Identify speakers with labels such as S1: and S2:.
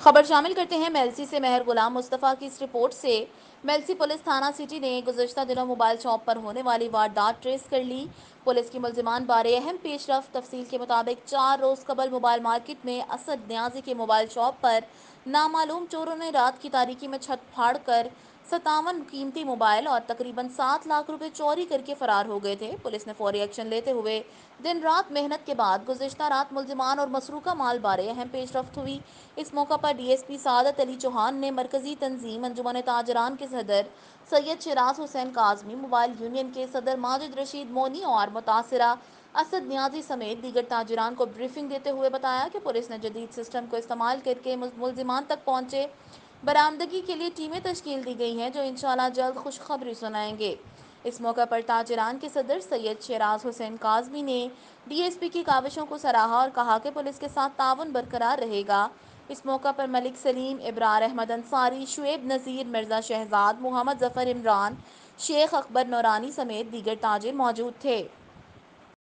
S1: خبر شامل کرتے ہیں میلسی سے۔ مہر غلام مصطفیٰ کی اس رپورٹ سے میلسی پولیس تھانہ سٹی نے گزشتہ دنوں موبائل شاپ پر ہونے والی واردات ٹریس کر لی۔ پولیس کی ملزمان بارے اہم پیش رفت۔ تفصیل کے مطابق 4 روز قبل موبائل مارکیٹ میں اسد نیازی کے موبائل شاپ پر نامعلوم چوروں نے رات کی تاریکی میں چھت پھاڑ کر 57 قیمتی موبائل اور تقریباً 7 لاکھ روپے چوری کر کے فرار ہو گئے تھے۔ پولیس نے فوری ایکشن لیتے ہوئے دن رات محنت کے بعد گزشتہ رات ملزمان اور مسروقہ مال بارے اہم پیش رفت ہوئی۔ اس موقع پر ڈی ایس پی سعادت علی چوہان نے مرکزی تنظیم انجمن تاجران کے صدر سید شیراز حسین کاظمی، موبائل یونین کے صدر ماجد رشید مونی اور متاثرہ اسد نیازی سمیت دیگر تاجران کو بریفنگ دیتے ہوئے بتایا کہ پولیس نے جدید سسٹم کو استعمال کر کے ملزمان تک پہنچے برآمدگی کے لیے ٹیمیں تشکیل دی گئی ہیں جو انشاءاللہ جلد خوشخبری سنائیں گے۔ اس موقع پر تاجران کے صدر سید شیراز حسین کاظمی نے ڈی ایس پی کی کاوشوں کو سراہا اور کہا کہ پولیس کے ساتھ تعاون برقرار رہے گا۔ اس موقع پر ملک سلیم، ابرار احمد انصاری، شعیب نذیر، مرزا شہزاد، محمد ظفر عمران، شیخ اکبر نورانی سمیت دیگر تاجر موجود تھے۔